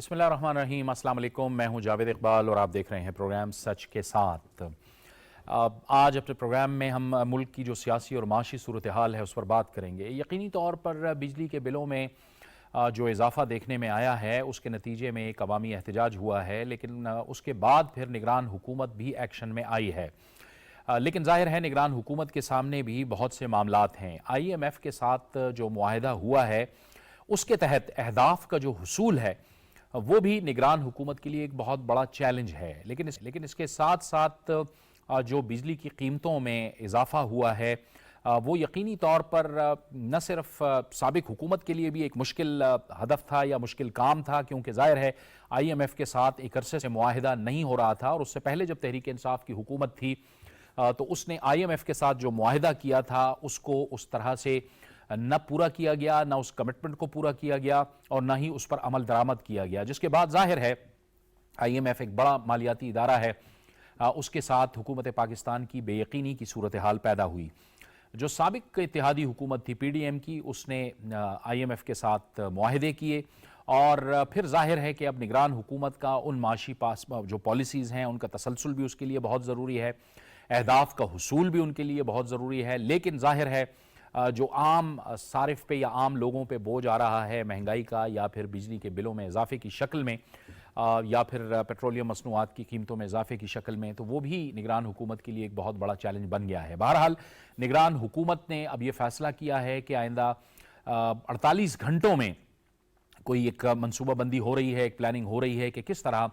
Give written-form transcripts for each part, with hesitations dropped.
بسم اللہ الرحمن الرحیم۔ السلام علیکم، میں ہوں جاوید اقبال اور آپ دیکھ رہے ہیں پروگرام سچ کے ساتھ۔ آج اپنے پروگرام میں ہم ملک کی جو سیاسی اور معاشی صورتحال ہے اس پر بات کریں گے۔ یقینی طور پر بجلی کے بلوں میں جو اضافہ دیکھنے میں آیا ہے اس کے نتیجے میں ایک عوامی احتجاج ہوا ہے، لیکن اس کے بعد پھر نگران حکومت بھی ایکشن میں آئی ہے۔ لیکن ظاہر ہے نگران حکومت کے سامنے بھی بہت سے معاملات ہیں۔ آئی ایم ایف کے ساتھ جو معاہدہ ہوا ہے اس کے تحت اہداف کا جو حصول ہے وہ بھی نگران حکومت کے لیے ایک بہت بڑا چیلنج ہے، لیکن اس کے ساتھ ساتھ جو بجلی کی قیمتوں میں اضافہ ہوا ہے وہ یقینی طور پر نہ صرف سابق حکومت کے لیے بھی ایک مشکل ہدف تھا یا مشکل کام تھا، کیونکہ ظاہر ہے آئی ایم ایف کے ساتھ ایک عرصے سے معاہدہ نہیں ہو رہا تھا، اور اس سے پہلے جب تحریک انصاف کی حکومت تھی تو اس نے آئی ایم ایف کے ساتھ جو معاہدہ کیا تھا اس کو اس طرح سے نہ پورا کیا گیا، نہ اس کمٹمنٹ کو پورا کیا گیا اور نہ ہی اس پر عمل درآمد کیا گیا، جس کے بعد ظاہر ہے آئی ایم ایف ایک بڑا مالیاتی ادارہ ہے، اس کے ساتھ حکومت پاکستان کی بے یقینی کی صورتحال پیدا ہوئی۔ جو سابق اتحادی حکومت تھی پی ڈی ایم کی، اس نے آئی ایم ایف کے ساتھ معاہدے کیے، اور پھر ظاہر ہے کہ اب نگران حکومت کا ان معاشی جو پالیسیز ہیں ان کا تسلسل بھی اس کے لیے بہت ضروری ہے، اہداف کا حصول بھی ان کے لیے بہت ضروری ہے، لیکن ظاہر ہے جو عام صارف پہ یا عام لوگوں پہ بوجھ آ رہا ہے مہنگائی کا، یا پھر بجلی کے بلوں میں اضافے کی شکل میں، یا پھر پیٹرولیم مصنوعات کی قیمتوں میں اضافے کی شکل میں، تو وہ بھی نگران حکومت کے لیے ایک بہت بڑا چیلنج بن گیا ہے۔ بہرحال نگران حکومت نے اب یہ فیصلہ کیا ہے کہ آئندہ 48 گھنٹوں میں کوئی ایک منصوبہ بندی ہو رہی ہے، ایک پلاننگ ہو رہی ہے کہ کس طرح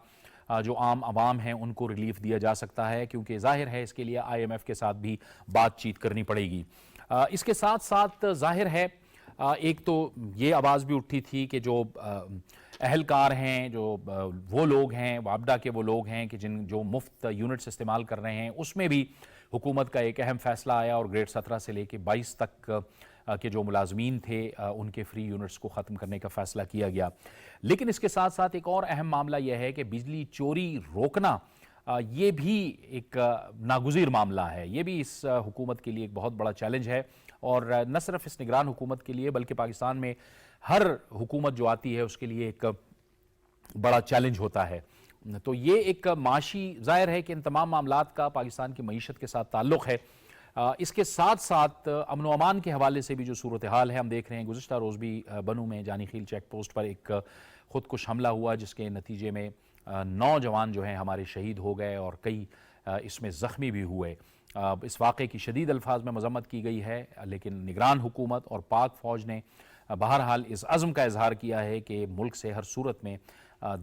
جو عام عوام ہیں ان کو ریلیف دیا جا سکتا ہے، کیونکہ ظاہر ہے اس کے لیے آئی ایم ایف کے ساتھ بھی بات چیت کرنی پڑے گی۔ اس کے ساتھ ساتھ ظاہر ہے ایک تو یہ آواز بھی اٹھی تھی کہ جو اہلکار ہیں، جو وہ لوگ ہیں وابڈا کے وہ لوگ ہیں کہ جو مفت یونٹس استعمال کر رہے ہیں، اس میں بھی حکومت کا ایک اہم فیصلہ آیا اور گریڈ 17 سے لے کے 22 تک کے جو ملازمین تھے ان کے فری یونٹس کو ختم کرنے کا فیصلہ کیا گیا۔ لیکن اس کے ساتھ ساتھ ایک اور اہم معاملہ یہ ہے کہ بجلی چوری روکنا یہ بھی ایک ناگزیر معاملہ ہے، یہ بھی اس حکومت کے لیے ایک بہت بڑا چیلنج ہے، اور نہ صرف اس نگران حکومت کے لیے بلکہ پاکستان میں ہر حکومت جو آتی ہے اس کے لیے ایک بڑا چیلنج ہوتا ہے۔ تو یہ ایک معاشی، ظاہر ہے کہ ان تمام معاملات کا پاکستان کی معیشت کے ساتھ تعلق ہے۔ اس کے ساتھ ساتھ امن و امان کے حوالے سے بھی جو صورتحال ہے ہم دیکھ رہے ہیں، گزشتہ روز بھی بنو میں جانی خیل چیک پوسٹ پر ایک خودکش حملہ ہوا، جس کے نتیجے میں 9 جوان جو ہیں ہمارے شہید ہو گئے اور کئی اس میں زخمی بھی ہوئے۔ اس واقعے کی شدید الفاظ میں مذمت کی گئی ہے، لیکن نگران حکومت اور پاک فوج نے بہرحال اس عزم کا اظہار کیا ہے کہ ملک سے ہر صورت میں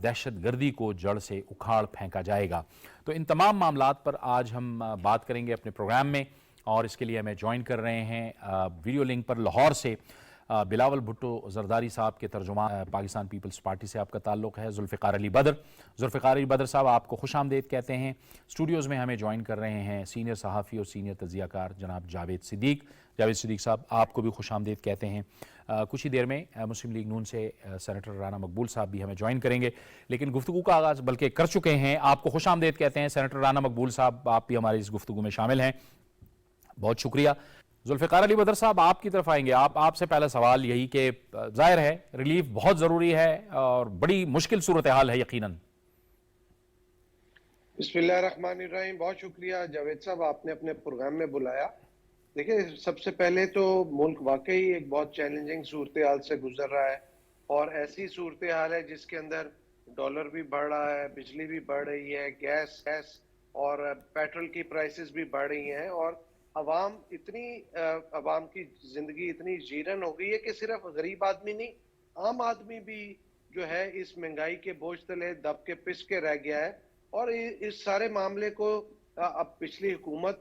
دہشت گردی کو جڑ سے اکھاڑ پھینکا جائے گا۔ تو ان تمام معاملات پر آج ہم بات کریں گے اپنے پروگرام میں، اور اس کے لیے ہمیں جوائن کر رہے ہیں ویڈیو لنک پر لاہور سے بلاول بھٹو زرداری صاحب کے ترجمان، پاکستان پیپلز پارٹی سے آپ کا تعلق ہے، ذوالفقار علی بدر۔ ذوالفقار علی بدر صاحب آپ کو خوش آمدید کہتے ہیں۔ اسٹوڈیوز میں ہمیں جوائن کر رہے ہیں سینئر صحافی اور سینئر تجزیہ کار جناب جاوید صدیق۔ جاوید صدیق صاحب آپ کو بھی خوش آمدید کہتے ہیں۔ کچھ ہی دیر میں مسلم لیگ نون سے سینیٹر رانا مقبول صاحب بھی ہمیں جوائن کریں گے، لیکن گفتگو کا آغاز بلکہ کر چکے ہیں۔ آپ کو خوش آمدید کہتے ہیں سینیٹر رانا مقبول صاحب، آپ بھی ہماری اس گفتگو میں شامل ہیں، بہت شکریہ۔ ذوالفقار علی بدر صاحب آپ کی طرف آئیں گے۔ آپ سے پہلا سوال یہی کہ ظاہر ہے ریلیف بہت ضروری ہے اور بڑی مشکل صورتحال ہے یقیناً۔ بسم اللہ الرحمن الرحیم، بہت شکریہ جاوید صاحب، آپ نے اپنے پروگرام میں بلایا۔ دیکھیں، سب سے پہلے تو ملک واقعی ایک بہت چیلنجنگ صورتحال سے گزر رہا ہے، اور ایسی صورتحال ہے جس کے اندر ڈالر بھی بڑھ رہا ہے، بجلی بھی بڑھ رہی ہے، گیس اور پیٹرول کی پرائسز بھی بڑھ رہی ہیں، اور عوام کی زندگی اتنی جیرن ہو گئی ہے کہ صرف غریب آدمی نہیں، عام آدمی بھی جو ہے اس مہنگائی کے بوجھ تلے دب کے پس کے رہ گیا ہے۔ اور اس سارے معاملے کو اب پچھلی حکومت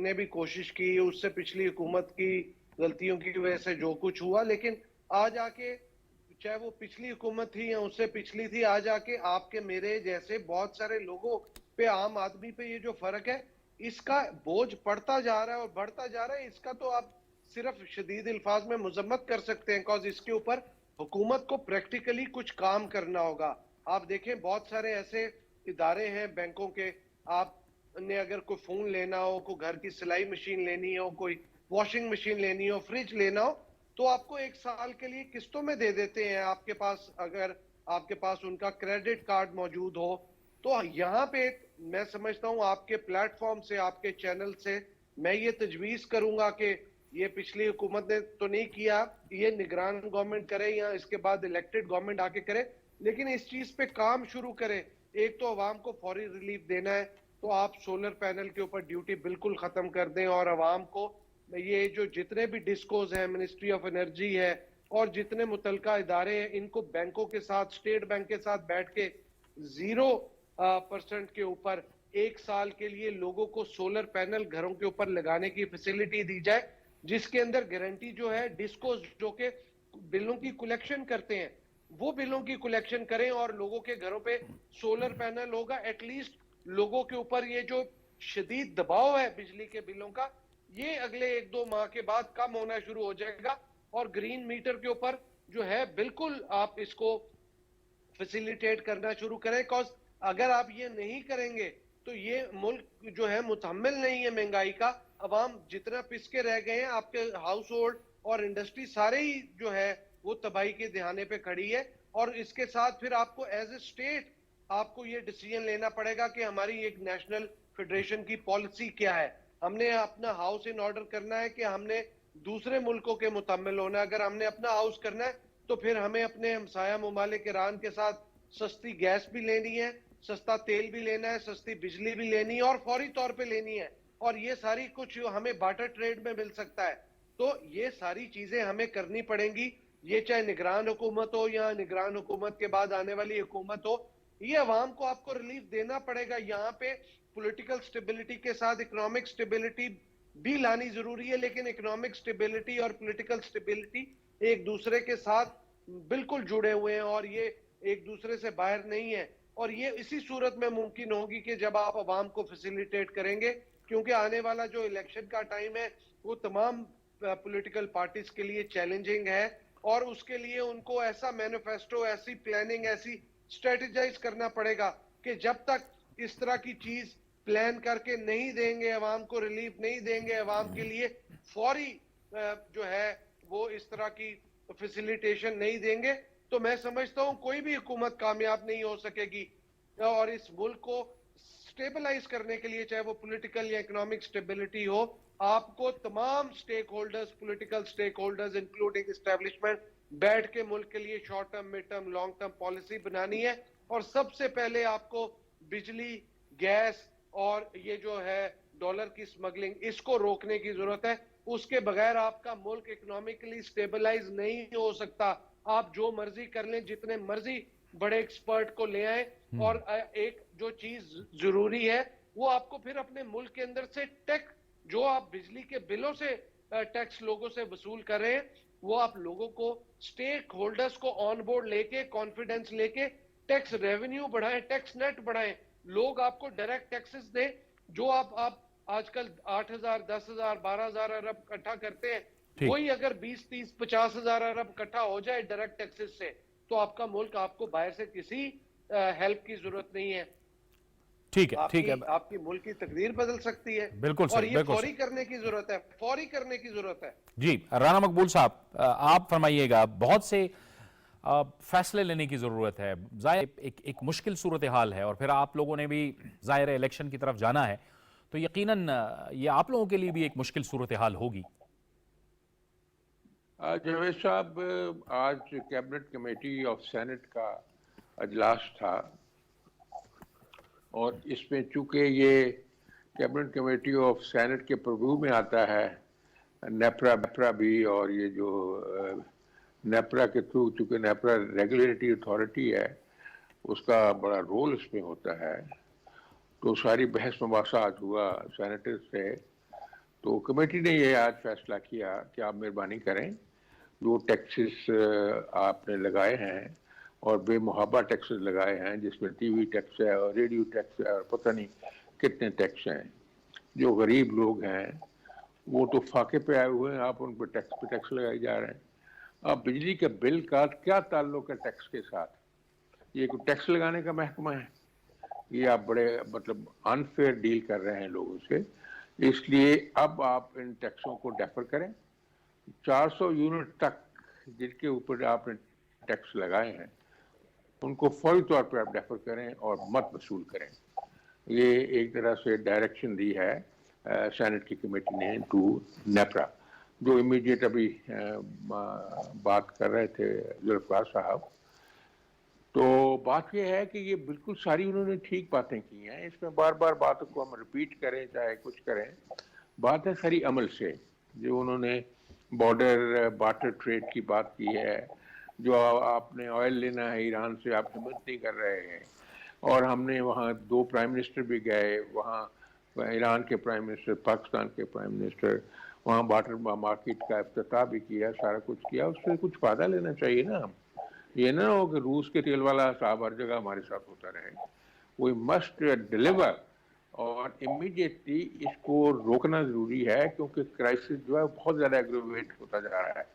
نے بھی کوشش کی، اس سے پچھلی حکومت کی غلطیوں کی وجہ سے جو کچھ ہوا، لیکن آج آ کے چاہے وہ پچھلی حکومت تھی یا اس سے پچھلی تھی، آج آ کے آپ کے میرے جیسے بہت سارے لوگوں پہ، عام آدمی پہ یہ جو فرق ہے، اس کا بوجھ پڑتا جا رہا ہے اور بڑھتا جا رہا ہے۔ اس کا تو آپ صرف شدید الفاظ میں مذمت کر سکتے ہیں، کیونکہ اس کے اوپر حکومت کو پریکٹیکلی کچھ کام کرنا ہوگا۔ آپ دیکھیں بہت سارے ایسے ادارے ہیں بینکوں کے، آپ نے اگر کوئی فون لینا ہو، کوئی گھر کی سلائی مشین لینی ہو، کوئی واشنگ مشین لینی ہو، فریج لینا ہو، تو آپ کو 1 سال کے لیے قسطوں میں دے دیتے ہیں۔ آپ کے پاس اگر آپ کے پاس ان کا کریڈٹ کارڈ موجود ہو. تو یہاں پہ میں سمجھتا ہوں آپ کے پلیٹ فارم سے, آپ کے چینل سے میں یہ تجویز کروں گا کہ یہ پچھلی حکومت نے تو نہیں کیا, یہ نگران گورنمنٹ کرے یا اس کے بعد الیکٹڈ گورنمنٹ آ کے کرے, لیکن اس چیز پہ کام شروع کرے. ایک تو عوام کو فوری ریلیف دینا ہے, تو آپ سولر پینل کے اوپر ڈیوٹی بالکل ختم کر دیں, اور عوام کو یہ جو جتنے بھی ڈسکوز ہیں, منسٹری آف انرجی ہے اور جتنے متعلقہ ادارے ہیں, ان کو بینکوں کے ساتھ, اسٹیٹ بینک کے ساتھ بیٹھ کے 0% کے اوپر 1 سال کے لیے لوگوں کو سولر پینل گھروں کے اوپر لگانے کی فیسلٹی دی جائے, جس کے اندر گارنٹی جو ہے ڈسکوز جو کہ بلوں کی کلیکشن کرتے ہیں وہ بلوں کی کلیکشن کریں, اور لوگوں کے گھروں پہ سولر پینل ہوگا. ایٹ لیسٹ لوگوں کے اوپر یہ جو شدید دباؤ ہے بجلی کے بلوں کا, یہ اگلے 1-2 ماہ کے بعد کم ہونا شروع ہو جائے گا. اور گرین میٹر کے اوپر جو ہے بالکل آپ اس کو فیسیلیٹیٹ کرنا شروع کریں, کاز اگر آپ یہ نہیں کریں گے تو یہ ملک جو ہے متحمل نہیں ہے مہنگائی کا. عوام جتنا پس کے رہ گئے ہیں, آپ کے ہاؤس ہولڈ اور انڈسٹری سارے ہی جو ہے وہ تباہی کے دہانے پہ کھڑی ہے. اور اس کے ساتھ پھر آپ کو ایز اے اسٹیٹ آپ کو یہ ڈیسیجن لینا پڑے گا کہ ہماری ایک نیشنل فیڈریشن کی پالیسی کیا ہے. ہم نے اپنا ہاؤس ان آرڈر کرنا ہے کہ ہم نے دوسرے ملکوں کے متحمل ہونا ہے. اگر ہم نے اپنا ہاؤس کرنا ہے تو پھر ہمیں اپنے ہمسایہ ممالک ایران کے ساتھ سستی گیس بھی لینی ہے, سستا تیل بھی لینا ہے, سستی بجلی بھی لینی ہے, اور فوری طور پہ لینی ہے, اور یہ ساری کچھ ہمیں بارٹر ٹریڈ میں مل سکتا ہے. تو یہ ساری چیزیں ہمیں کرنی پڑیں گی, یہ چاہے نگران حکومت ہو یا نگران حکومت کے بعد آنے والی حکومت ہو, یہ عوام کو آپ کو ریلیف دینا پڑے گا. یہاں پہ پولیٹیکل سٹیبلٹی کے ساتھ اکنامک سٹیبلٹی بھی لانی ضروری ہے, لیکن اکنامک سٹیبلٹی اور پولیٹیکل سٹیبلٹی ایک دوسرے کے ساتھ بالکل جڑے ہوئے ہیں, اور یہ ایک دوسرے سے باہر نہیں ہے. اور یہ اسی صورت میں ممکن ہوگی کہ جب آپ عوام کو فیسیلیٹیٹ کریں گے, کیونکہ آنے والا جو الیکشن کا ٹائم ہے وہ تمام پولیٹیکل پارٹیز کے لیے چیلنجنگ ہے, اور اس کے لیے ان کو ایسا مینیفیسٹو, ایسی پلاننگ, ایسی اسٹریٹجائز کرنا پڑے گا کہ جب تک اس طرح کی چیز پلان کر کے نہیں دیں گے, عوام کو ریلیف نہیں دیں گے, عوام کے لیے فوری جو ہے وہ اس طرح کی فیسیلیٹیشن نہیں دیں گے, تو میں سمجھتا ہوں کوئی بھی حکومت کامیاب نہیں ہو سکے گی. اور اس ملک کو سٹیبلائز کرنے کے لیے, چاہے وہ پولیٹیکل یا اکنامک سٹیبلٹی ہو, آپ کو تمام stake holders, political stake holders including establishment, بیٹھ کے ملک کے لیے short term, mid term, long term policy بنانی ہے. اور سب سے پہلے آپ کو بجلی, گیس اور یہ جو ہے ڈالر کی سمگلنگ, اس کو روکنے کی ضرورت ہے. اس کے بغیر آپ کا ملک اکنامکلی سٹیبلائز نہیں ہو سکتا. آپ جو مرضی کر لیں, جتنے مرضی بڑے ایکسپرٹ کو لے آئیں, اور ایک جو چیز ضروری ہے وہ آپ کو پھر اپنے ملک کے اندر سے ٹیکس, جو آپ بجلی کے بلوں سے ٹیکس لوگوں سے وصول کر رہے ہیں, وہ آپ لوگوں کو, سٹیک ہولڈرز کو آن بورڈ لے کے, کانفیڈنس لے کے ٹیکس ریونیو بڑھائیں, ٹیکس نیٹ بڑھائیں, لوگ آپ کو ڈائریکٹ ٹیکسز دیں. جو آپ آج کل 8,000, 10,000, 12,000 ارب اکٹھا کرتے ہیں, ٹھیک وہی اگر 20, 30, 50,000 ارب اکٹھا ہو جائے ڈائریکٹ ٹیکسز سے, تو آپ کا ملک, آپ کو باہر سے کسی ہیلپ کی ضرورت نہیں ہے. ٹھیک ہے, ٹھیک ہے, آپ کی ملک کی تقدیر بدل سکتی ہے, بالکل اور صحیح, یہ بالکل فوری صحیح. کرنے کی ضرورت ہے, فوری کرنے کی ضرورت ہے. جی رانا مقبول صاحب, آپ فرمائیے گا. بہت سے فیصلے لینے کی ضرورت ہے, ظاہر ایک مشکل صورتحال ہے, اور پھر آپ لوگوں نے بھی ظاہر الیکشن کی طرف جانا ہے, تو یقیناً یہ آپ لوگوں کے لیے بھی ایک مشکل صورتحال ہوگی. جاوید صاحب, آج کیبنٹ کمیٹی آف سینٹ کا اجلاس تھا, اور اس میں چونکہ یہ کیبنٹ کمیٹی آف سینٹ کے پرویو میں آتا ہے, نیپرا بھی, اور یہ جو نیپرا کے تھرو, چونکہ نیپرا ریگولیٹری اتھارٹی ہے, اس کا بڑا رول اس میں ہوتا ہے, تو ساری بحث مباحثات ہوا سینیٹر سے. تو کمیٹی نے یہ آج فیصلہ کیا کہ آپ مہربانی کریں, جو ٹیکسز آپ نے لگائے ہیں, اور بے محابہ ٹیکسز لگائے ہیں, جس میں ٹی وی ٹیکس ہے اور ریڈیو ٹیکس ہے اور پتہ نہیں کتنے ٹیکس ہیں, جو غریب لوگ ہیں وہ تو فاقے پہ آئے ہوئے ہیں, آپ ان پہ ٹیکس لگائے جا رہے ہیں. اب بجلی کے بل کا کیا تعلق ہے ٹیکس کے ساتھ؟ یہ کوئی ٹیکس لگانے کا محکمہ ہے؟ یہ آپ بڑے انفیئر ڈیل کر رہے ہیں لوگوں سے. اس لیے اب آپ ان ٹیکسوں کو ڈیفر کریں. 400 یونٹ تک جن کے اوپر آپ نے ٹیکس لگائے ہیں, ان کو فوری طور پہ آپ ڈیفر کریں اور مت وصول کریں. یہ ایک طرح سے ڈائریکشن دی ہے سینٹ کی کمیٹی نے ٹو نیپرا. جو امیڈیٹ ابھی بات کر رہے تھے ذوالفقار صاحب، تو بات یہ ہے کہ یہ بالکل ساری انہوں نے ٹھیک باتیں کی ہیں. اس میں بار بار باتوں کو ہم ریپیٹ کریں چاہے کچھ کریں، بات ہے خری عمل سے. جو انہوں نے بارٹر ٹریڈ کی بات کی ہے، جو آپ نے آئل لینا ہے ایران سے آپ ہمت نہیں کر رہے ہیں، اور ہم نے وہاں 2 پرائم منسٹر بھی گئے، وہاں ایران کے پرائم منسٹر، پاکستان کے پرائم منسٹر، وہاں بارٹر مارکیٹ کا افتتاح بھی کیا، سارا کچھ کیا. اس سے کچھ فائدہ لینا چاہیے نا. ہم یہ نہ ہو کہ روس کے تیل والا صاحب ہر جگہ ہمارے ساتھ ہوتا رہے. وی مسٹ ڈیلیور، اور امیڈیٹلی اس کو روکنا ضروری ہے، کیونکہ کرائسس جو ہے بہت زیادہ ایگریویٹ ہوتا جا رہا ہے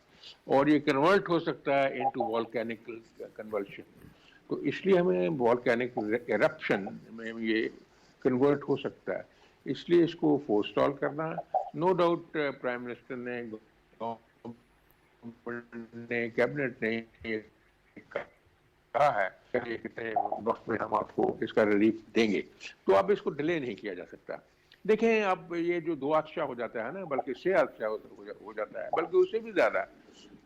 اور یہ کنورٹ ہو سکتا ہے انٹو والکینک کنورشن. تو اس لیے ہمیں والکینک ایرپشن میں یہ کنورٹ ہو سکتا ہے. اس لیے اس کو فورسٹال کرنا. نو ڈاؤٹ پرائم منسٹر نے کیبنٹ نے کہا ہے کہ کتنے وقت میں ہم آپ کو اس کا ریلیف دیں گے، تو اب اس کو ڈیلے نہیں کیا جا سکتا. دیکھیں اب یہ جو 2 حادثہ ہو جاتا ہے نا، بلکہ 6 حادثہ ہو جاتا ہے، بلکہ اس سے بھی زیادہ.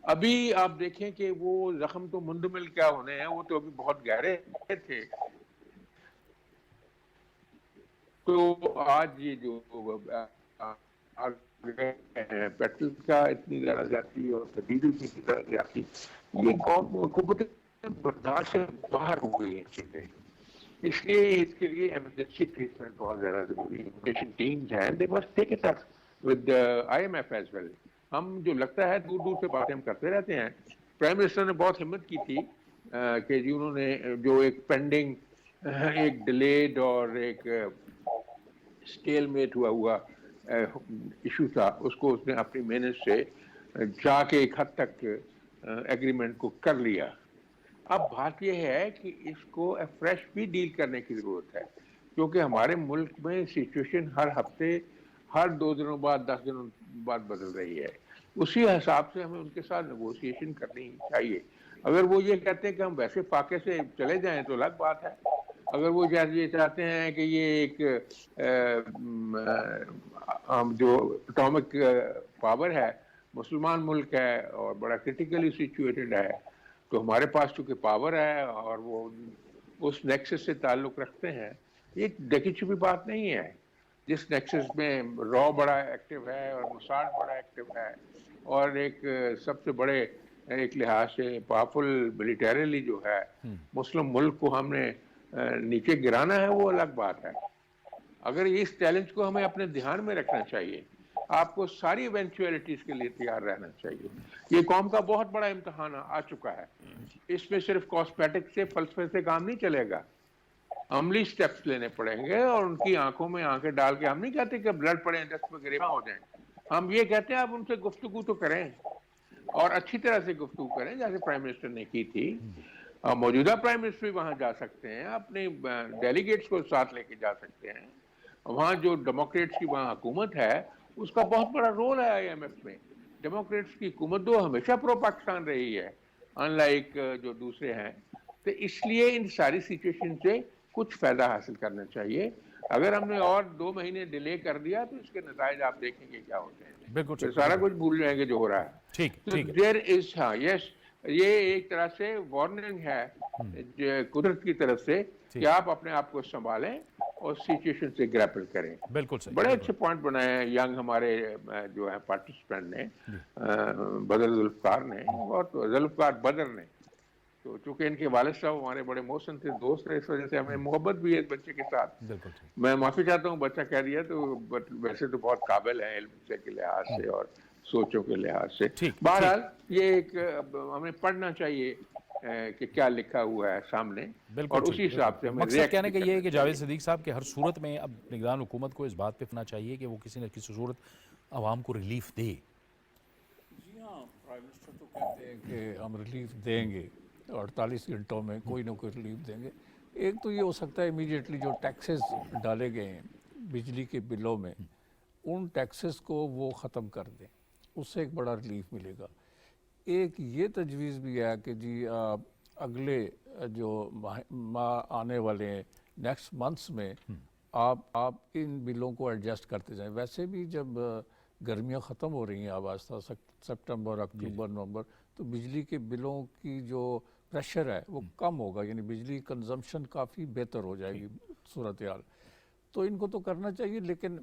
ابھی آپ دیکھیں کہ وہ زخم تو مندمل کیا ہونے ہیں، وہ تو ابھی بہت گہرے تھے. تو آج یہ جو پیٹرول کا اتنی زیادہ جاتی اور ڈیزل کی طرح جاتی، یہ قوم حکومت برداشت سے باہر ہو گئی ہیں چیزیں. اس لیے اس کے لیے ایمرجنسی ٹریٹمنٹ بہت زیادہ ضروری ہے. ایجوکیشن ٹیمز ہیں، they must take it up with IMF as well. ہم جو لگتا ہے دور دور سے باتیں ہم کرتے رہتے ہیں. پرائم منسٹر نے بہت ہمت کی تھی کہ جی انہوں نے جو ایک پینڈنگ، ایک ڈیلیڈ اور ایک اسٹیل میٹ ہوا ایشو تھا، اس کو اس نے اپنی محنت سے جا کے ایک حد تک ایگریمنٹ کو کر لیا. اب بات یہ ہے کہ اس کو فریش بھی ڈیل کرنے کی ضرورت ہے، کیونکہ ہمارے ملک میں سچویشن ہر ہفتے، ہر 2 دنوں بعد، 10 دنوں بعد بدل رہی ہے. اسی حساب سے ہمیں ان کے ساتھ نیگوسیشن کرنی چاہیے. اگر وہ یہ کہتے ہیں کہ ہم ویسے فاقے سے چلے جائیں تو الگ بات ہے. اگر وہ یہ چاہتے ہیں کہ یہ ایک جو اٹامک پاور ہے، مسلمان ملک ہے اور بڑا کرٹیکلی سچویٹڈ ہے، تو ہمارے پاس چونکہ پاور ہے اور وہ اس نیکسس سے تعلق رکھتے ہیں، یہ دیکھی چھپی بات نہیں ہے. جس نیکسس میں را بڑا ایکٹیو ہے اور موساد بڑا ایکٹیو ہے، اور ایک سب سے بڑے ایک لحاظ سے پاورفل ملیٹریلی جو ہے مسلم ملک کو ہم نے نیچے گرانا ہے، وہ الگ بات ہے. اگر اس چیلنج کو ہمیں اپنے دھیان میں رکھنا چاہیے، آپ کو ساری ایونچویلٹیز کے لیے تیار رہنا چاہیے. یہ قوم کا بہت بڑا امتحان آ چکا ہے. اس میں صرف کاسمیٹک سے، فلسفے سے کام نہیں چلے گا. عملی سٹیپس لینے پڑیں گے، اور ان کی آنکھوں میں آنکھیں ڈال کے ہم نہیں کہتے کہ بلڈ پڑیں، دست میں گریباں ہو جائیں. ہم یہ کہتے ہیں آپ ان سے گفتگو تو کریں، اور اچھی طرح سے گفتگو کریں جیسے پرائم منسٹر نے کی تھی. موجودہ پرائم منسٹر بھی وہاں جا سکتے ہیں، اپنے ڈیلیگیٹس کو ساتھ لے کے جا سکتے ہیں. وہاں جو ڈیموکریٹس کی وہاں حکومت ہے، اس کا بہت بڑا رول ہے IMF میں. ڈیموکریٹس کی حکومت تو ہمیشہ پرو پاکستان رہی ہے، ان لائک جو دوسرے ہیں. تو اس لیے ان ساری سچویشن سے کچھ فائدہ حاصل کرنا چاہیے. اگر ہم نے اور 2 مہینے ڈیلے کر دیا تو اس کے نتائج آپ دیکھیں گے کیا ہوتے ہیں. بالکل پھر ٹھیک، سارا بالکل کچھ بھول جائیں گے جو ہو رہا ہے. ٹھیک تو ٹھیک ہے. دیر از، ہاں یس، یہ ایک طرح سے وارننگ ہے قدرت کی طرف سے کہ ٹھیک، آپ اپنے آپ کو سنبھالیں اور سچویشن سے گریپل کریں. بالکل صحیح، بڑے بالکل اچھے پوائنٹ بنائے ہیں ینگ ہمارے جو ہے پارٹیسپینٹ نے، جی. بدر ذوالفقار نے اور ذوالفقار بدر نے. تو چونکہ ان کے والد صاحب ہمارے بڑے محسن تھے، دوست تھے، اس وجہ سے ہمیں محبت بھی ہے اس بچے کے ساتھ. بالکل ٹھیک. میں معافی چاہتا ہوں بچہ کہہ دیا تو، ویسے تو بہت قابل ہے علم سے کے لحاظ سے اور سوچوں کے لحاظ سے. ٹھیک ٹھیک، بہرحال یہ ایک ہمیں پڑھنا چاہیے کہ کیا لکھا ہوا ہے سامنے، بالکل اور ٹھیک، اسی بالکل حساب سے ٹھیک. ہمیں مقصد ریئیکٹ کہنے بھی کا یہ ہے کرنا کہ چاہیے. جاوید صدیق صاحب کہ ہر صورت میں اب نگران حکومت کو اس بات پہ کرنا چاہیے کہ وہ کسی نہ کسی صورت عوام کو ریلیف دے. جی ہاں، پرائم منسٹر تو کہتے ہیں کہ ہم ریلیف دیں گے، 48 گھنٹوں میں کوئی نہ کوئی ریلیف دیں گے. ایک تو یہ ہو سکتا ہے امیڈیٹلی جو ٹیکسز ڈالے گئے ہیں بجلی کے بلوں میں، ان ٹیکسز کو وہ ختم کر دیں، اس سے ایک بڑا ریلیف ملے گا. ایک یہ تجویز بھی ہے کہ جی اگلے جو ماہ آنے والے ہیں نیکسٹ منتھس میں آپ ان بلوں کو ایڈجسٹ کرتے جائیں. ویسے بھی جب گرمیاں ختم ہو رہی ہیں اب آہستہ سپٹمبر اکتوبر نومبر, تو بجلی کے بلوں کی جو پریشر ہے وہ کم ہوگا, یعنی بجلی کنزمپشن کافی بہتر ہو جائے گی صورتحال. تو ان کو تو کرنا چاہیے, لیکن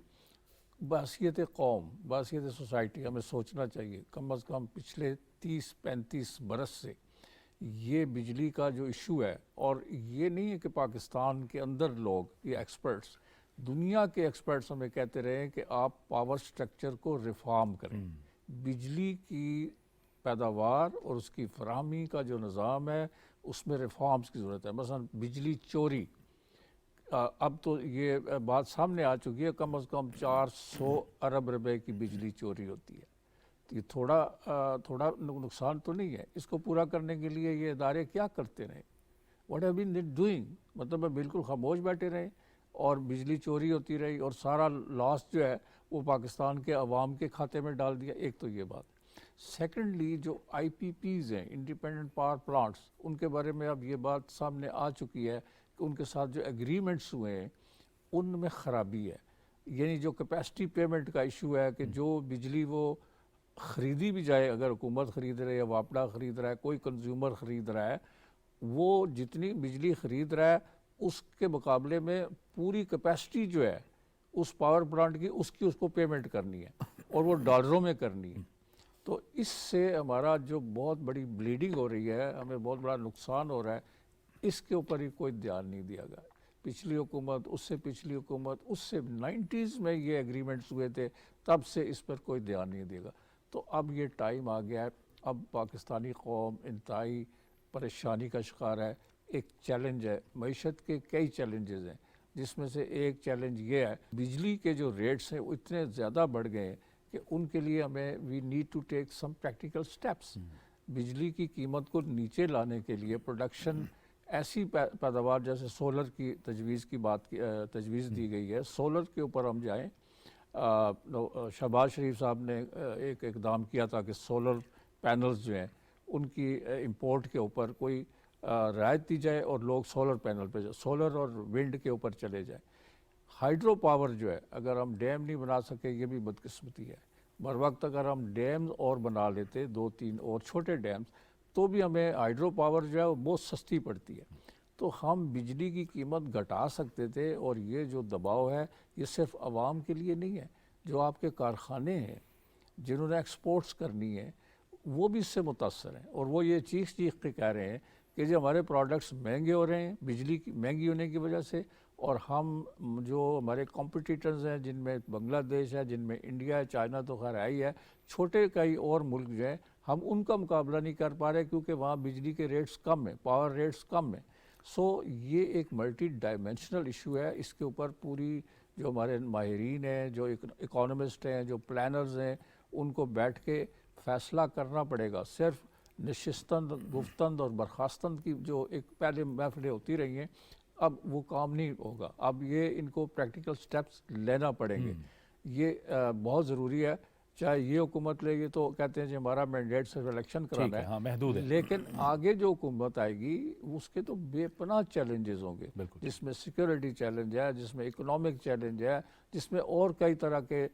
بحیثیت قوم, بحیثیت سوسائٹی ہمیں سوچنا چاہیے کم از کم پچھلے 30-35 برس سے یہ بجلی کا جو ایشو ہے, اور یہ نہیں ہے کہ پاکستان کے اندر لوگ یہ ایکسپرٹس, دنیا کے ایکسپرٹس ہمیں کہتے رہے ہیں کہ آپ پاور سٹرکچر کو ریفارم کریں. بجلی کی پیداوار اور اس کی فراہمی کا جو نظام ہے اس میں ریفارمز کی ضرورت ہے. مثلا بجلی چوری, اب تو یہ بات سامنے آ چکی ہے, کم از کم 400 ارب روپے کی بجلی چوری ہوتی ہے. یہ تھوڑا نقصان تو نہیں ہے. اس کو پورا کرنے کے لیے یہ ادارے کیا کرتے رہے, واٹ ہیو بین ڈوئنگ, مطلب بالکل خاموش بیٹھے رہے اور بجلی چوری ہوتی رہی اور سارا لاس جو ہے وہ پاکستان کے عوام کے کھاتے میں ڈال دیا. ایک تو یہ بات. سیکنڈلی جو آئی پی پیز ہیں, انڈیپینڈنٹ پاور پلانٹس, ان کے بارے میں اب یہ بات سامنے آ چکی ہے کہ ان کے ساتھ جو ایگریمنٹس ہوئے ہیں ان میں خرابی ہے. یعنی جو کیپیسٹی پیمنٹ کا ایشو ہے کہ جو بجلی وہ خریدی بھی جائے, اگر حکومت خرید رہی ہے, واپڈا خرید رہا ہے, کوئی کنزیومر خرید رہا ہے, وہ جتنی بجلی خرید رہا ہے اس کے مقابلے میں پوری کیپیسٹی جو ہے اس پاور پلانٹ کی اس کو پیمنٹ کرنی ہے, اور وہ ڈالروں میں کرنی ہے. تو اس سے ہمارا جو بہت بڑی بلیڈنگ ہو رہی ہے, ہمیں بہت بڑا نقصان ہو رہا ہے, اس کے اوپر ہی کوئی دھیان نہیں دیا گیا. پچھلی حکومت, اس سے پچھلی حکومت, اس سے 90s میں یہ ایگریمنٹس ہوئے تھے, تب سے اس پر کوئی دھیان نہیں دے گا. تو اب یہ ٹائم آ گیا ہے, اب پاکستانی قوم انتہائی پریشانی کا شکار ہے. ایک چیلنج ہے, معیشت کے کئی چیلنجز ہیں, جس میں سے ایک چیلنج یہ ہے بجلی کے جو ریٹس ہیں وہ اتنے زیادہ بڑھ گئے ہیں کہ ان کے لیے ہمیں we need to take some practical steps. بجلی کی قیمت کو نیچے لانے کے لیے پروڈکشن ایسی پیداوار جیسے سولر کی تجویز دی گئی ہے, سولر کے اوپر ہم جائیں. شہباز شریف صاحب نے ایک اقدام کیا تھا کہ سولر پینلز جو ہیں ان کی امپورٹ کے اوپر کوئی رعایت دی جائے اور لوگ سولر پینل پہ سولر اور ونڈ کے اوپر چلے جائیں. ہائیڈرو پاور جو ہے, اگر ہم ڈیم نہیں بنا سکے یہ بھی بدقسمتی ہے. بر وقت اگر ہم ڈیمز اور بنا لیتے 2-3 اور چھوٹے ڈیمز, تو بھی ہمیں ہائیڈرو پاور جو ہے وہ بہت سستی پڑتی ہے. تو ہم بجلی کی قیمت گھٹا سکتے تھے, اور یہ جو دباؤ ہے یہ صرف عوام کے لیے نہیں ہے, جو آپ کے کارخانے ہیں جنہوں نے ایکسپورٹس کرنی ہے وہ بھی اس سے متاثر ہیں, اور وہ یہ چیخ کے کہہ رہے ہیں کہ جو ہمارے پروڈکٹس مہنگے ہو رہے ہیں بجلی کی مہنگی ہونے کی وجہ سے, اور ہم جو ہمارے کمپٹیٹرز ہیں جن میں بنگلہ دیش ہے, جن میں انڈیا ہے, چائنا تو خیر ہے ہی ہے, چھوٹے کئی اور ملک جو ہیں ہم ان کا مقابلہ نہیں کر پا رہے کیونکہ وہاں بجلی کے ریٹس کم ہیں, پاور ریٹس کم ہیں. سو یہ ایک ملٹی ڈائمینشنل ایشو ہے. اس کے اوپر پوری جو ہمارے ماہرین ہیں, جو اکانومسٹ ہیں, جو پلانرز ہیں, ان کو بیٹھ کے فیصلہ کرنا پڑے گا. صرف نشستند, گفتند اور برخاستند کی جو ایک پہلے محفلیں ہوتی رہی ہیں, اب وہ کام نہیں ہوگا. اب یہ ان کو پریکٹیکل سٹیپس لینا پڑیں گے. یہ بہت ضروری ہے. چاہے یہ حکومت لے گی تو کہتے ہیں جی ہمارا مینڈیٹ صرف الیکشن کرانا ہے, محدود ہے, لیکن آگے جو حکومت آئے گی اس کے تو بے پناہ چیلنجز ہوں گے, جس میں سیکورٹی چیلنج ہے, جس میں اکنامک چیلنج ہے, جس میں اور کئی طرح کے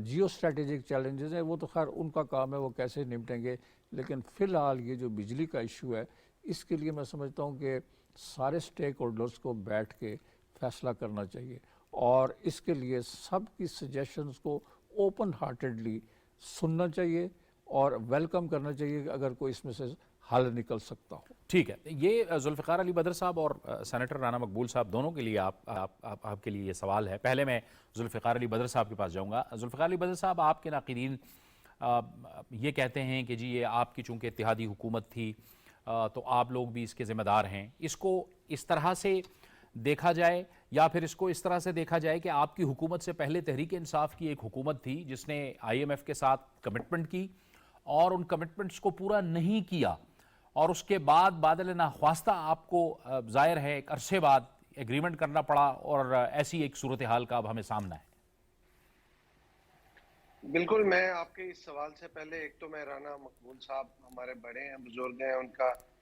جیو اسٹریٹجک چیلنجز ہیں. وہ تو خیر ان کا کام ہے, وہ کیسے نمٹیں گے. لیکن فی الحال یہ جو بجلی کا ایشو ہے اس کے لیے میں سمجھتا ہوں کہ سارے سٹیک ہولڈرز کو بیٹھ کے فیصلہ کرنا چاہیے, اور اس کے لیے سب کی سجیشنز کو اوپن ہارٹیڈلی سننا چاہیے اور ویلکم کرنا چاہیے کہ اگر کوئی اس میں سے حل نکل سکتا ہو. ٹھیک ہے. یہ ذوالفقار علی بدر صاحب اور سینیٹر رانا مقبول صاحب دونوں کے لیے آپ کے لیے یہ سوال ہے. پہلے میں ذوالفقار علی بدر صاحب کے پاس جاؤں گا. ذوالفقار علی بدر صاحب, آپ کے ناقدین یہ کہتے ہیں کہ جی یہ آپ کی چونکہ اتحادی حکومت تھی تو آپ لوگ بھی اس کے ذمہ دار ہیں. اس کو اس طرح سے دیکھا جائے یا پھر اس کو اس طرح سے دیکھا جائے کہ آپ کی حکومت سے پہلے تحریک انصاف کی ایک حکومت تھی جس نے آئی ایم ایف کے ساتھ کمٹمنٹ کی اور ان کمٹمنٹس کو پورا نہیں کیا, اور اس کے بعد بادل ناخواستہ آپ کو ظاہر ہے ایک عرصے بعد ایگریمنٹ کرنا پڑا, اور ایسی ایک صورتحال کا اب ہمیں سامنا ہے. بالکل. میں آپ کے اس سوال سے پہلے ایک تو میں رانا مقبول صاحب ہمارے بڑے ہیں, بزرگ ہیں, ان کا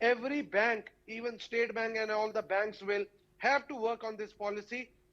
every bank, even state bank and all the banks will have to work on this policy।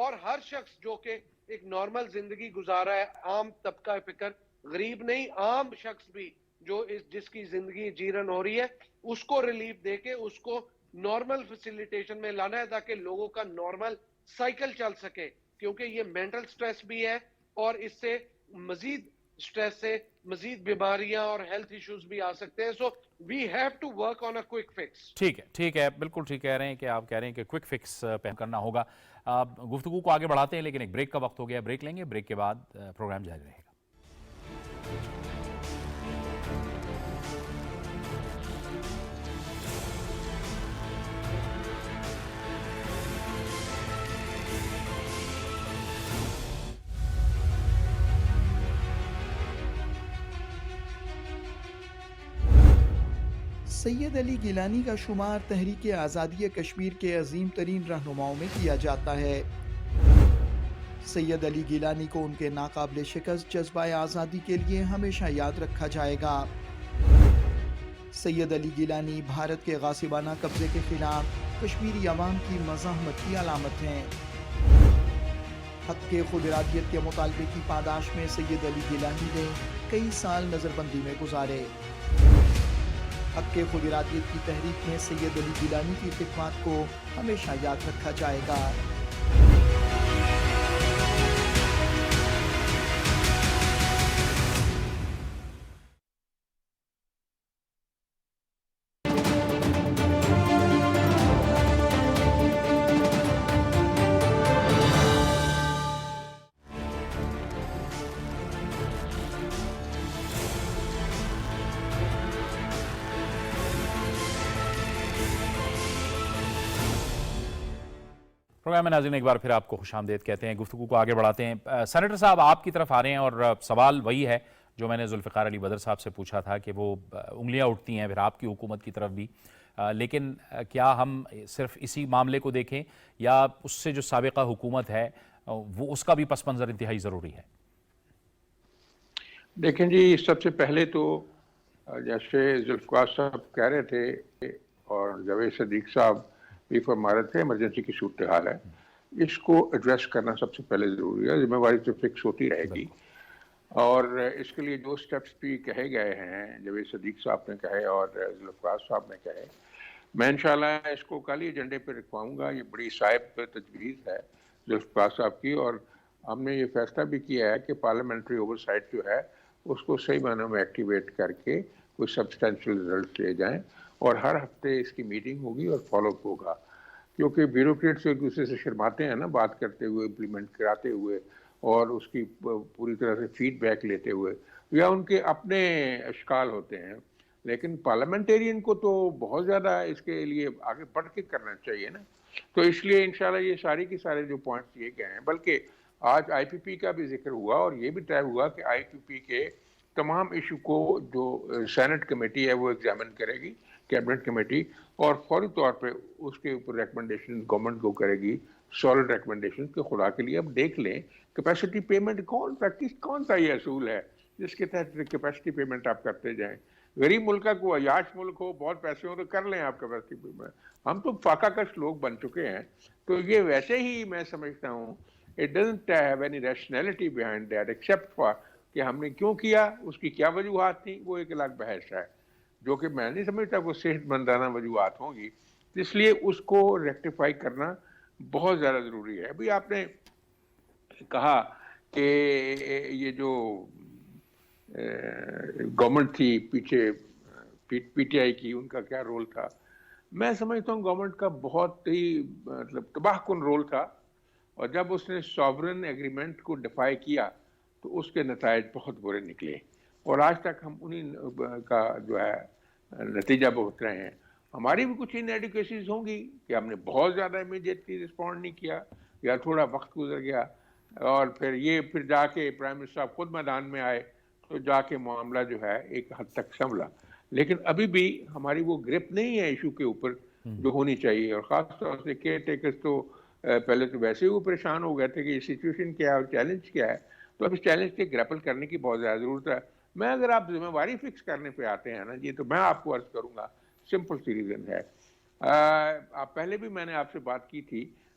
اور ہر شخص جو کہ ایک نارمل زندگی گزارا ہے، عام طبقہ فکر، غریب نہیں، عام شخص بھی جو جس کی زندگی جیرن ہو رہی ہے، اس کو ریلیف دے کے اس کو نارمل فیسیلیٹیشن میں لانا ہے تاکہ لوگوں کا نارمل سائیکل چل سکے، کیونکہ یہ مینٹل سٹریس بھی ہے اور اس سے مزید سٹریس سے مزید بیماریاں اور ہیلتھ ایشوز بھی آ سکتے ہیں. So we have to work on a quick fix. ٹھیک ہے، بالکل ٹھیک کہہ رہے ہیں کہ آپ کہہ رہے ہیں کہ کوئک فکس پہ کرنا ہوگا. گفتگو کو آگے بڑھاتے ہیں لیکن ایک بریک کا وقت ہو گیا، بریک لیں گے، بریک کے بعد پروگرام جاری رہے گا. سید علی گیلانی کا شمار تحریک آزادی کشمیر کے عظیم ترین رہنماؤں میں کیا جاتا ہے. سید علی گیلانی کو ان کے ناقابل شکست جذبہ آزادی کے لیے ہمیشہ یاد رکھا جائے گا. سید علی گیلانی بھارت کے غاصبانہ قبضے کے خلاف کشمیری عوام کی مزاحمت کی علامت ہیں. حق کے خود ارادیت کے مطالبے کی پاداش میں سید علی گیلانی نے کئی سال نظر بندی میں گزارے. حق کے خود ارادیت کی تحریک میں سید علی گیلانی کی خدمات کو ہمیشہ یاد رکھا جائے گا. پروگرام میں ناظرین ایک بار پھر آپ کو خوش آمدید کہتے ہیں. گفتگو کو آگے بڑھاتے ہیں. سینیٹر صاحب آپ کی طرف آ رہے ہیں اور سوال وہی ہے جو میں نے ذوالفقار علی بدر صاحب سے پوچھا تھا کہ وہ انگلیاں اٹھتی ہیں پھر آپ کی حکومت کی طرف بھی، لیکن کیا ہم صرف اسی معاملے کو دیکھیں یا اس سے جو سابقہ حکومت ہے وہ اس کا بھی پس منظر انتہائی ضروری ہے؟ دیکھیں جی، سب سے پہلے تو جیسے ذوالفقار صاحب کہہ رہے تھے اور جاوید صدیق صاحب بھی فرما رہے تھے، ایمرجنسی کی صورتحال ہے، اس کو ایڈریس کرنا سب سے پہلے ضروری ہے. ذمہ داری تو فکس ہوتی رہے گی اور اس کے لیے جو سٹیپس بھی کہے گئے ہیں، جاوید صدیق صاحب نے کہے اور ذوالفقار صاحب نے کہے، میں انشاءاللہ اس کو کل ہی ایجنڈے پہ رکھواؤں گا. یہ بڑی صائب تجویز ہے ذوالفقار صاحب کی، اور ہم نے یہ فیصلہ بھی کیا ہے کہ پارلیمنٹری اوور سائٹ جو ہے اس کو صحیح معنوں میں ایکٹیویٹ کر کے کوئی سبسٹینشیل رزلٹ لے جائیں، اور ہر ہفتے اس کی میٹنگ ہوگی اور فالو اپ ہوگا. کیونکہ بیوروکریٹس ایک دوسرے سے شرماتے ہیں نا بات کرتے ہوئے، امپلیمنٹ کراتے ہوئے اور اس کی پوری طرح سے فیڈ بیک لیتے ہوئے، یا ان کے اپنے اشکال ہوتے ہیں. لیکن پارلیمنٹیرین کو تو بہت زیادہ اس کے لیے آگے بڑھ کے کرنا چاہیے نا. تو اس لیے انشاءاللہ یہ ساری کی سارے جو پوائنٹس دیے گئے ہیں، بلکہ آج آئی پی پی کا بھی ذکر ہوا اور یہ بھی طے ہوا کہ آئی پی پی کے تمام ایشو کو جو سینٹ کمیٹی ہے وہ ایگزامن کرے گی، کیبنٹ کمیٹی، اور فوری طور پہ اس کے اوپر ریکمنڈیشن گورنمنٹ کو کرے گی، سالڈ ریکمنڈیشن. کہ خدا کے لیے اب دیکھ لیں کیپیسٹی پیمنٹ کون سا یہ اصول ہے جس کے تحت کیپیسٹی پیمنٹ آپ کرتے جائیں. غریب ملک کو عیاش ملک ہو، بہت پیسے ہو تو کر لیں آپ کیپیسٹی پیمنٹ. ہم تو فاقہ کش لوگ بن چکے ہیں. تو یہ ویسے ہی میں سمجھتا ہوں it doesn't have any rationality behind that except for کہ ہم نے کیوں کیا، اس کی کیا وجوہات تھیں، وہ ایک الگ بحث ہے جو کہ میں نہیں سمجھتا وہ صحت مندانہ وجوہات ہوں گی. اس لیے اس کو ریکٹیفائی کرنا بہت زیادہ ضروری ہے. ابھی آپ نے کہا کہ یہ جو گورنمنٹ تھی پیچھے پی ٹی آئی کی، ان کا کیا رول تھا. میں سمجھتا ہوں گورنمنٹ کا بہت ہی مطلب تباہ کن رول تھا، اور جب اس نے سوورن ایگریمنٹ کو ڈیفائی کیا تو اس کے نتائج بہت برے نکلے، اور آج تک ہم انہیں کا جو ہے نتیجہ بھگت رہے ہیں. ہماری بھی کچھ انایڈیکویسیز ہوں گی کہ ہم نے بہت زیادہ امیڈیٹلی رسپونڈ نہیں کیا یا تھوڑا وقت گزر گیا، اور پھر جا کے پرائم منسٹر صاحب خود میدان میں آئے تو جا کے معاملہ جو ہے ایک حد تک سنبھلا. لیکن ابھی بھی ہماری وہ گرپ نہیں ہے ایشو کے اوپر جو ہونی چاہیے، اور خاص طور سے کیئر ٹیکرز تو پہلے تو ویسے ہی وہ پریشان ہو گئے تھے کہ یہ سچویشن کیا ہے اور چیلنج کیا ہے. تو اب اس چیلنج کے گریپل کرنے کی بہت زیادہ ضرورت ہے. میں اگر آپ ذمہ داری فکس کرنے پہ آتے ہیں نا جی، تو میں آپ کو عرض کروں گا سمپل سی ریزن ہے. پہلے بھی میں نے آپ سے بات کی تھی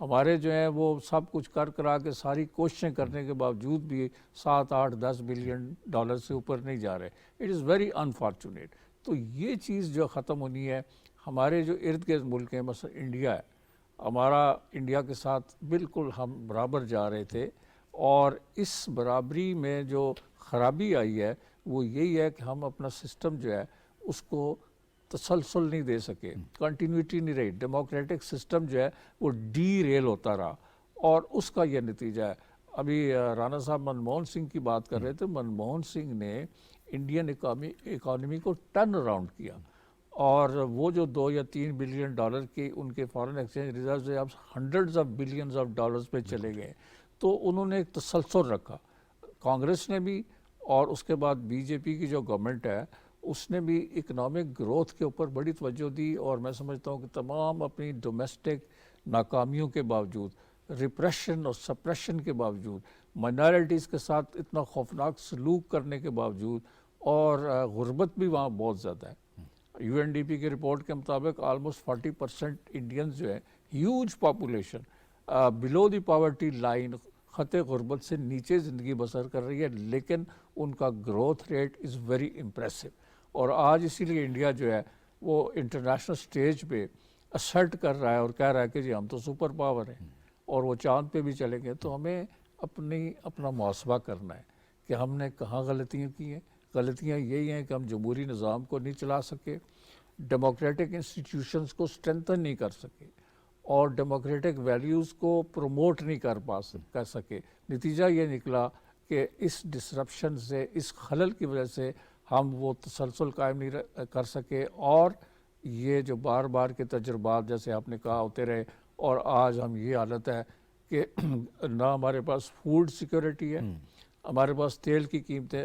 ہمارے جو ہیں وہ سب کچھ کرا کے ساری کوششیں کرنے کے باوجود بھی 7-8-10 بلین ڈالر سے اوپر نہیں جا رہے. It is very unfortunate. تو یہ چیز جو ختم ہونی ہے. ہمارے جو ارد گرد ملک ہیں مثلا انڈیا ہے, ہمارا انڈیا کے ساتھ بالکل ہم برابر جا رہے تھے, اور اس برابری میں جو خرابی آئی ہے وہ یہی ہے کہ ہم اپنا سسٹم جو ہے اس کو تسلسل نہیں دے سکے, کنٹینیوٹی نہیں رہی. ڈیموکریٹک سسٹم جو ہے وہ ڈی ریل ہوتا رہا, اور اس کا یہ نتیجہ ہے. ابھی رانا صاحب منموہن سنگھ کی بات کر رہے تھے. منموہن سنگھ نے انڈین اکانومی کو ٹرن اراؤنڈ کیا, اور وہ جو 2 یا 3 بلین ڈالر کی ان کے فارن ایکسچینج ریزروز اب hundreds of billions of dollars پہ چلے گئے. تو انہوں نے ایک تسلسل رکھا, کانگریس نے بھی, اور اس کے بعد بی جے پی کی جو گورنمنٹ ہے اس نے بھی اکنامک گروتھ کے اوپر بڑی توجہ دی. اور میں سمجھتا ہوں کہ تمام اپنی ڈومیسٹک ناکامیوں کے باوجود, ریپریشن اور سپریشن کے باوجود, مائنارٹیز کے ساتھ اتنا خوفناک سلوک کرنے کے باوجود, اور غربت بھی وہاں بہت زیادہ ہے. یو این ڈی پی کی رپورٹ کے مطابق آلموسٹ 40% انڈینز جو ہے, ہیوج پاپولیشن بلو دی پاورٹی لائن, خط غربت سے نیچے زندگی بسر کر رہی ہے, لیکن ان کا growth rate is very impressive. اور آج اسی لیے انڈیا جو ہے وہ انٹرنیشنل سٹیج پہ اسرٹ کر رہا ہے اور کہہ رہا ہے کہ جی ہم تو سپر پاور ہیں, اور وہ چاند پہ بھی چلیں گے. تو ہمیں اپنا محاسبہ کرنا ہے کہ ہم نے کہاں غلطیاں کی ہیں. غلطیاں یہی ہیں کہ ہم جمہوری نظام کو نہیں چلا سکے, ڈیموکریٹک انسٹیٹیوشنز کو اسٹرینتھن نہیں کر سکے, اور ڈیموکریٹک ویلیوز کو پروموٹ نہیں کر سکے. نتیجہ یہ نکلا کہ اس ڈسرپشن سے, اس خلل کی وجہ سے ہم وہ تسلسل قائم نہیں کر سکے, اور یہ جو بار بار کے تجربات جیسے آپ نے کہا ہوتے رہے. اور آج ہم یہ حالت ہے کہ نہ ہمارے پاس فوڈ سیکورٹی ہے, ہمارے پاس تیل کی قیمتیں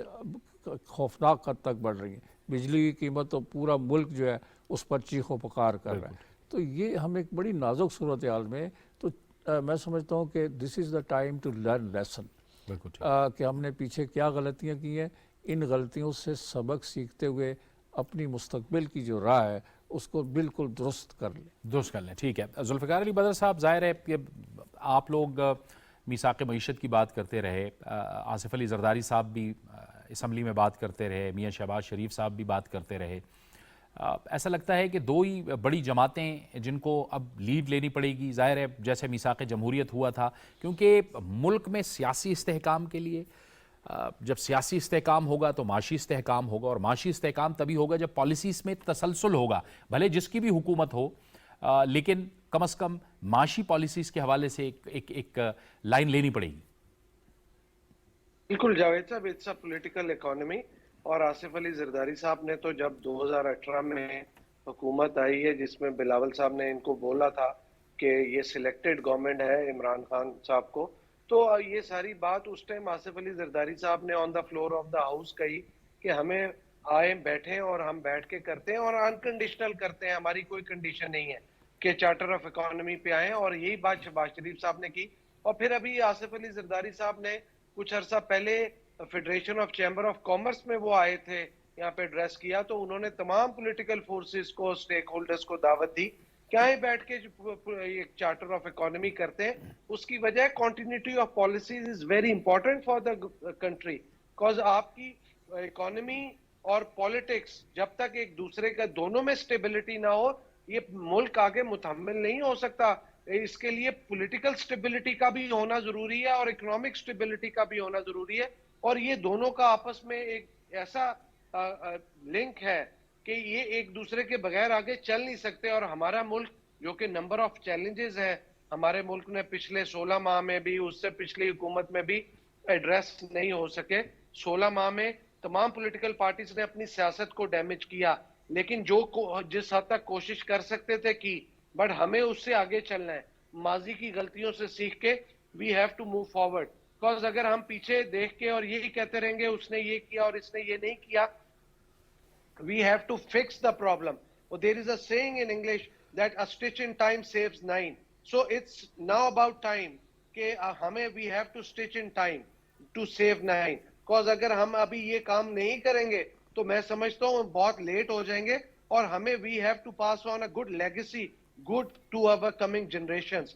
خوفناک حد تک بڑھ رہی ہیں, بجلی کی قیمت تو پورا ملک جو ہے اس پر چیخ و پکار کر رہا ہے. تو یہ ہم ایک بڑی نازک صورتحال میں, تو میں سمجھتا ہوں کہ this is the time to learn lesson, کہ ہم نے پیچھے کیا غلطیاں کی ہیں, ان غلطیوں سے سبق سیکھتے ہوئے اپنی مستقبل کی جو راہ ہے اس کو بالکل درست کر لیں. ٹھیک ہے. ذوالفقار علی بدر صاحب, ظاہر ہے کہ آپ لوگ میثاق معیشت کی بات کرتے رہے, آصف علی زرداری صاحب بھی اسمبلی میں بات کرتے رہے, میاں شہباز شریف صاحب بھی بات کرتے رہے. ایسا لگتا ہے کہ 2 ہی بڑی جماعتیں جن کو اب لیڈ لینی پڑے گی, ظاہر ہے جیسے میثاق جمہوریت ہوا تھا, کیونکہ ملک میں سیاسی استحکام کے لیے جب سیاسی استحکام ہوگا تو معاشی استحکام ہوگا, اور معاشی استحکام تبھی ہوگا جب پالیسیز میں تسلسل ہوگا, بھلے جس کی بھی حکومت ہو, لیکن کم از کم معاشی پالیسیز کے حوالے سے ایک لائن لینی پڑے گی. بالکل جاوید صاحب, اٹس اے پولیٹیکل اکانومی. اور آصف علی زرداری صاحب نے تو جب 2018 میں حکومت آئی ہے جس میں بلاول صاحب نے ان کو بولا تھا کہ یہ سلیکٹڈ گورنمنٹ ہے عمران خان صاحب کو, تو یہ ساری بات اس ٹائم آصف علی زرداری صاحب نے on the floor of the house کہی کہ ہمیں آئے بیٹھیں اور ہم بیٹھ کے کرتے ہیں اور انکنڈیشنل کرتے ہیں, ہماری کوئی کنڈیشن نہیں ہے کہ چارٹر آف اکانومی پہ آئیں. اور یہی بات شہباز شریف صاحب نے کی. اور پھر ابھی آصف علی زرداری صاحب نے کچھ عرصہ پہلے federation of chamber of commerce میں وہ آئے تھے, یہاں پہ ایڈریس کیا, تو انہوں نے تمام پولیٹیکل فورسز کو, سٹیک ہولڈرز کو دعوت دی کہ آئیں بیٹھ کے ایک چارٹر آف اکانومی کرتے ہیں. اس کی وجہ continuity of policies is very important for the country, because آپ کی اکانومی اور پالیٹکس جب تک ایک دوسرے کا دونوں میں سٹیبلٹی نہ ہو, یہ ملک آگے متحمل نہیں ہو سکتا. اس کے لیے پولیٹیکل سٹیبلٹی کا بھی ہونا ضروری ہے اور اکنامک سٹیبلٹی کا بھی ہونا ضروری ہے, اور یہ دونوں کا آپس میں ایک ایسا لنک ہے کہ یہ ایک دوسرے کے بغیر آگے چل نہیں سکتے. اور ہمارا ملک جو کہ نمبر آف چیلنجز ہے, ہمارے ملک نے پچھلے 16 ماہ میں بھی, اس سے پچھلی حکومت میں بھی ایڈریس نہیں ہو سکے. 16 ماہ میں تمام پولیٹیکل پارٹیز نے اپنی سیاست کو ڈیمیج کیا, لیکن جس حد تک کوشش کر سکتے تھے کی, بٹ ہمیں اس سے آگے چلنا ہے. ماضی کی غلطیوں سے سیکھ کے we have to move forward, because اگر ہم پیچھے دیکھ کے اور یہی کہتے رہیں گے اس نے یہ کیا اور اس نے یہ نہیں کیا, we have to fix the problem. Well, there is a saying in English that a stitch in time saves 9. So it's now about time کہ ہمیں we have to stitch in time to save 9. Because اگر ہم ابھی یہ کام نہیں کریں گے تو میں سمجھتا ہوں بہت لیٹ ہو جائیں گے, اور ہمیں we have to pass on a good legacy, good to our coming generations.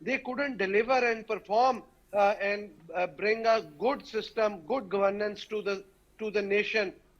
they couldn't deliver and perform and bring a good system, good governance to the nation.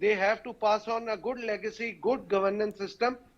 they have to pass on a good legacy, good governance system,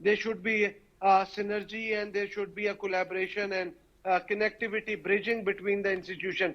there should be synergy and there should be a collaboration and connectivity bridging between the institution.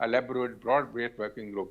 elaborate broad based working group